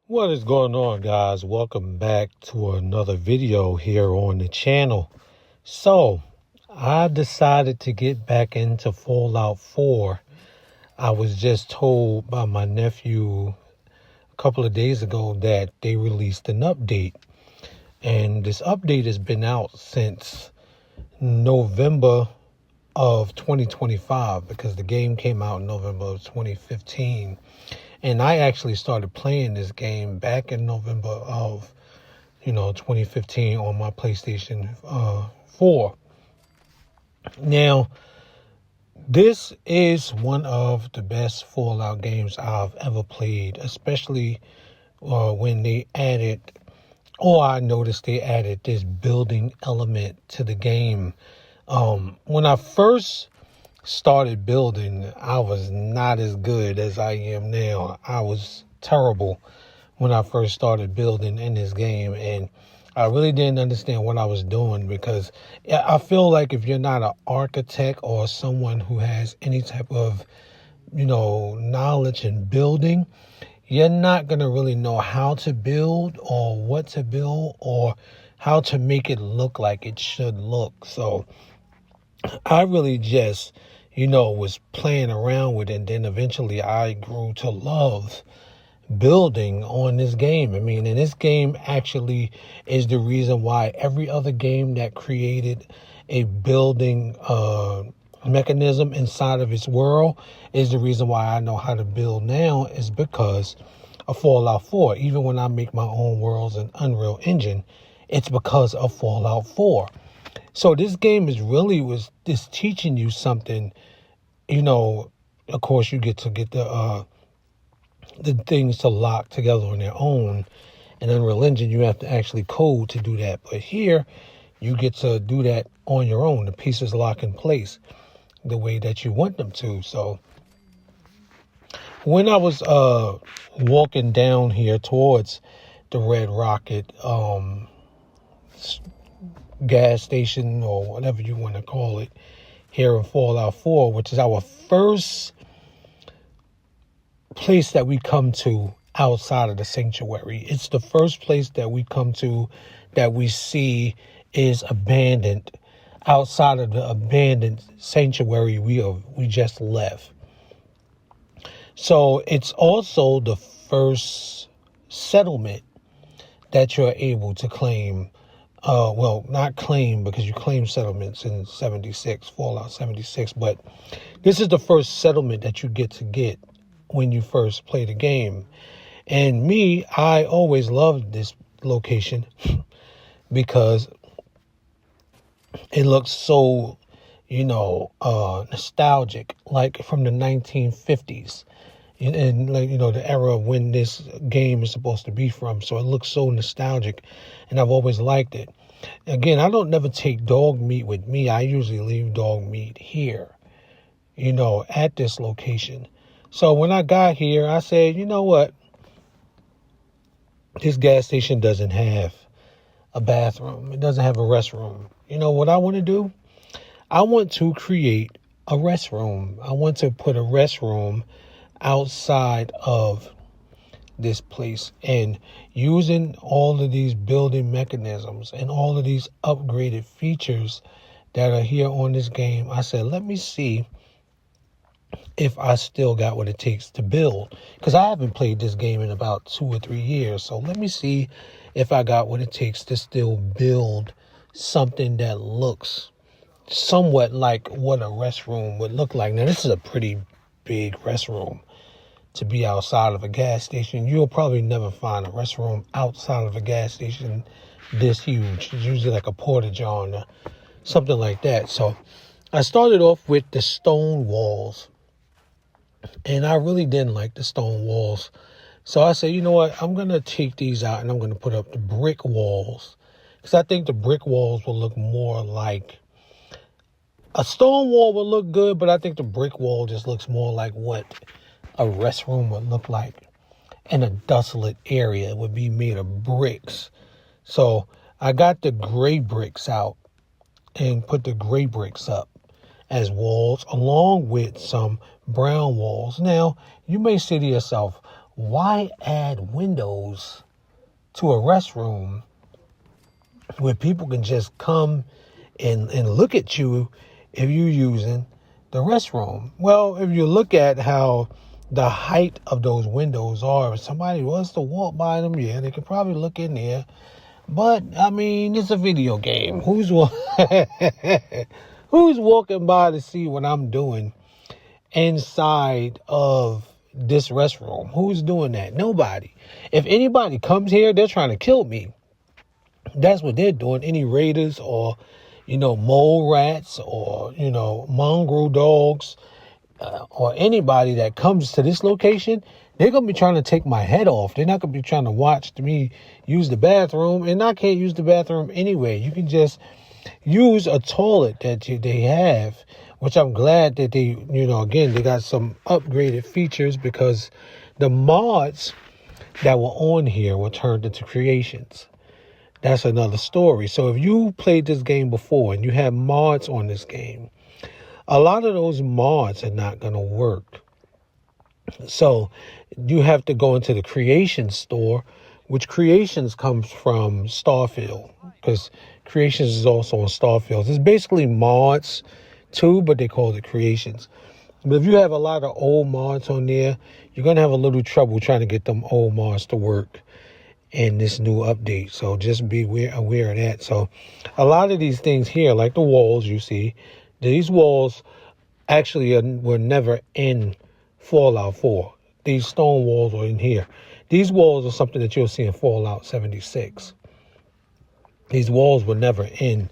What is going on, guys? Welcome back to another video here on the channel. So, I decided to get back into Fallout 4. I was just told by my nephew a couple of days ago that they released an update. And this update has been out since November of 2025 because the game came out in November of 2015. And I actually started playing this game back in November of 2015 on my PlayStation 4. Now, this is one of the best Fallout games I've ever played, especially when they added, I noticed they added this building element to the game. When I first started building, I was not as good as I am now. I was terrible when I first started building in this game, and I really didn't understand what I was doing because I feel like if you're not an architect or someone who has any type of, knowledge in building, you're not going to really know how to build or what to build or how to make it look like it should look. So I really just was playing around with it. And then eventually I grew to love building on this game. I mean, and this game actually is the reason why every other game that created a building mechanism inside of its world is the reason why I know how to build now is because of Fallout 4. Even when I make my own worlds in Unreal Engine, it's because of Fallout 4. So this game was teaching you something, of course you get the things to lock together on their own. In Unreal Engine, you have to actually code to do that. But here, you get to do that on your own. The pieces lock in place the way that you want them to. So when I was walking down here towards the Red Rocket gas station or whatever you want to call it here in Fallout 4, which is our first place that we come to outside of the sanctuary. It's the first place that we come to that we see is abandoned outside of the abandoned sanctuary we just left. So it's also the first settlement that you're able to claim. Not claim because you claim settlements in 76, Fallout 76, but this is the first settlement that you get when you first play the game. And I always loved this location because it looks so, nostalgic, like from the 1950s. And the era when this game is supposed to be from. So it looks so nostalgic, and I've always liked it. Again, I don't never take dog meat with me. I usually leave dog meat here, at this location. So when I got here, I said, you know what? This gas station doesn't have a bathroom. It doesn't have a restroom. You know what I want to do? I want to create a restroom. I want to put a restroom outside of this place, and using all of these building mechanisms and all of these upgraded features that are here on this game, I said, let me see if I still got what it takes to build, because I haven't played this game in about 2 or 3 years. So let me see if I got what it takes to still build something that looks somewhat like what a restroom would look like. Now, this is a pretty big restroom to be outside of a gas station. You'll probably never find a restroom outside of a gas station this huge. It's usually like a porta-john or something like that. So I started off with the stone walls, and I really didn't like the stone walls. So I said, you know what? I'm going to take these out and I'm going to put up the brick walls, because I think the brick walls will look more like a stone wall will look good, but I think the brick wall just looks more like what a restroom would look like in a desolate area. It would be made of bricks. So I got the gray bricks out and put the gray bricks up as walls along with some brown walls. Now, you may say to yourself, why add windows to a restroom where people can just come and look at you if you're using the restroom? Well, if you look at how the height of those windows are, if somebody was to walk by them, yeah, they could probably look in there. But, I mean, it's a video game. Who's walking by to see what I'm doing inside of this restroom? Who's doing that? Nobody. If anybody comes here, they're trying to kill me. That's what they're doing. Any raiders or, mole rats or, mongrel dogs or anybody that comes to this location, they're going to be trying to take my head off. They're not going to be trying to watch me use the bathroom. And I can't use the bathroom anyway. You can just use a toilet that they have, which I'm glad that they, again, they got some upgraded features, because the mods that were on here were turned into creations. That's another story. So if you played this game before and you have mods on this game, a lot of those mods are not going to work. So you have to go into the Creations store, which Creations comes from Starfield, because Creations is also on Starfield. It's basically mods too, but they call it Creations. But if you have a lot of old mods on there, you're going to have a little trouble trying to get them old mods to work in this new update. So just be aware of that. So a lot of these things here, like the walls you see, these walls actually were never in Fallout 4. These stone walls are in here. These walls are something that you'll see in Fallout 76. These walls were never in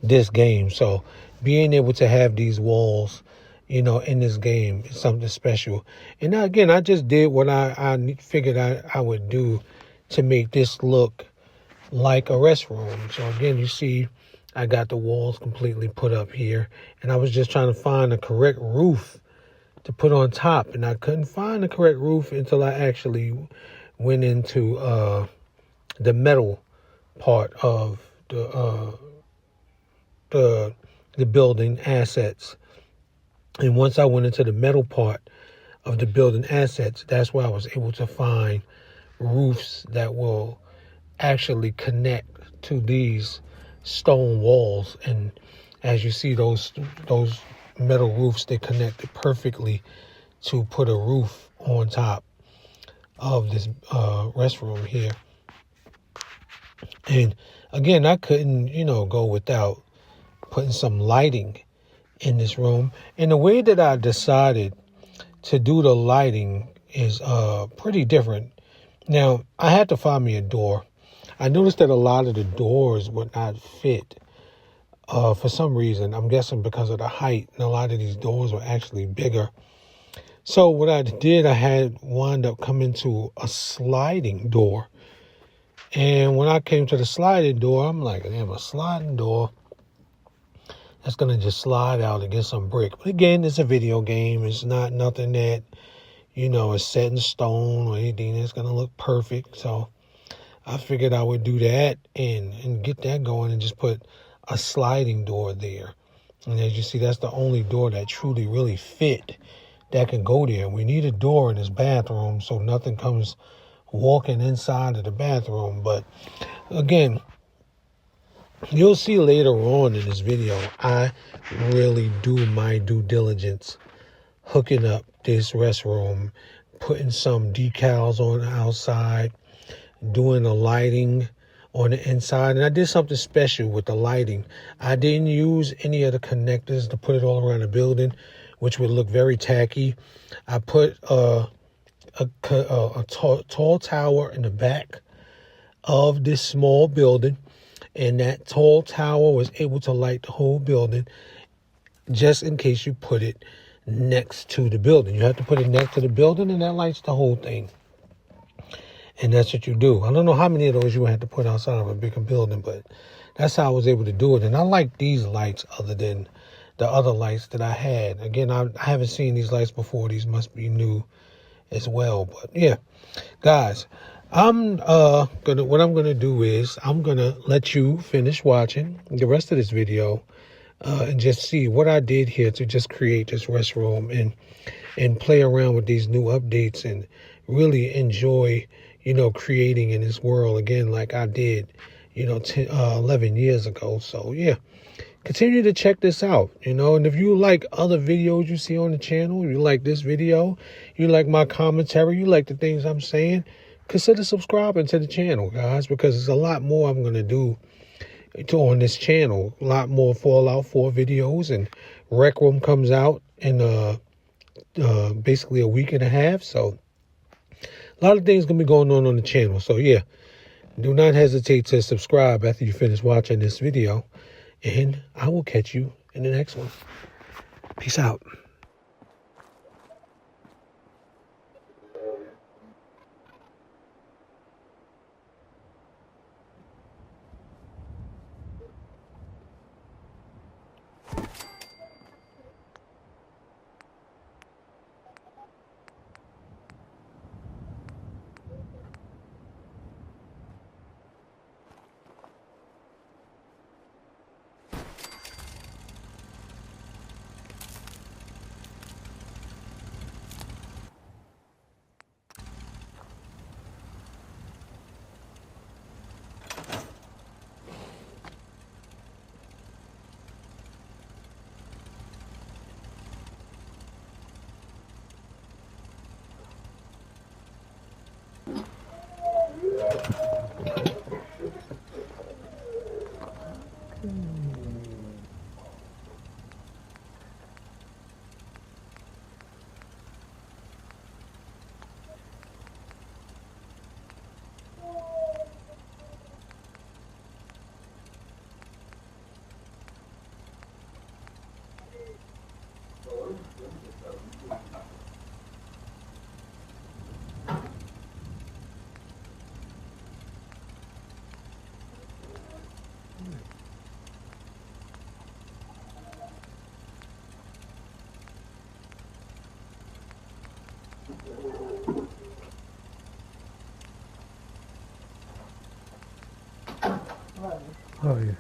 this game. So being able to have these walls, in this game is something special. And now, again, I just did what I figured I would do to make this look like a restroom. So again, you see, I got the walls completely put up here, and I was just trying to find the correct roof to put on top, and I couldn't find the correct roof until I actually went into the metal part of the building assets. And once I went into the metal part of the building assets, that's where I was able to find roofs that will actually connect to these stone walls. And as you see, those metal roofs, they connected perfectly to put a roof on top of this restroom here. And again, I couldn't, go without putting some lighting in this room. And the way that I decided to do the lighting is pretty different. Now, I had to find me a door. I noticed that a lot of the doors would not fit for some reason. I'm guessing because of the height, and a lot of these doors were actually bigger. So what I did, I had wound up coming to a sliding door. And when I came to the sliding door, I'm like, damn, a sliding door that's going to just slide out against some brick. But again, it's a video game. It's not nothing that, is set in stone or anything that's going to look perfect. So I figured I would do that and get that going and just put a sliding door there. And as you see, that's the only door that truly really fit that can go there. We need a door in this bathroom so nothing comes walking inside of the bathroom. But again, you'll see later on in this video, I really do my due diligence hooking up this restroom, putting some decals on the outside, doing the lighting on the inside. And I did something special with the lighting. I didn't use any of the connectors to put it all around the building, which would look very tacky. I put a tall tower in the back of this small building, and that tall tower was able to light the whole building, just in case you put it next to the building. You have to put it next to the building, and that lights the whole thing. And that's what you do. I don't know how many of those you have to put outside of a bigger building, but that's how I was able to do it. And I like these lights other than the other lights that I had. Again, I haven't seen these lights before. These must be new as well. But yeah, guys, what I'm gonna do is I'm gonna let you finish watching the rest of this video and just see what I did here to just create this restroom and play around with these new updates and really enjoy, creating in this world again, like I did, 11 years ago. So yeah, continue to check this out, and if you like other videos you see on the channel, you like this video, you like my commentary, you like the things I'm saying, consider subscribing to the channel, guys, because there's a lot more I'm going to do on this channel. A lot more Fallout 4 videos, and Rec Room comes out in basically a week and a half. So a lot of things going to be going on the channel. So yeah, do not hesitate to subscribe after you finish watching this video, and I will catch you in the next one. Peace out. Oh yeah.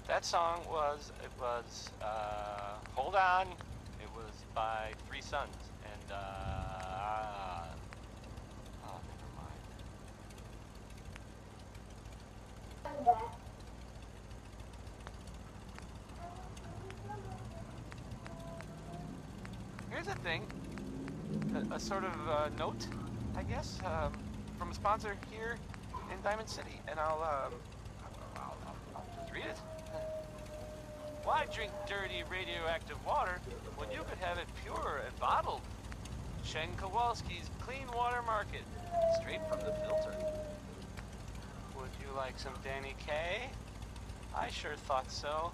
That song was, Hold On. It was by Three Sons. And, oh, never mind. Here's a thing, a sort of note, I guess, from a sponsor here in Diamond City. And I'll just read it. Why drink dirty radioactive water when you could have it pure and bottled? Chen Kowalski's Clean Water Market, straight from the filter. Would you like some Danny K? I sure thought so.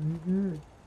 Mm-hmm.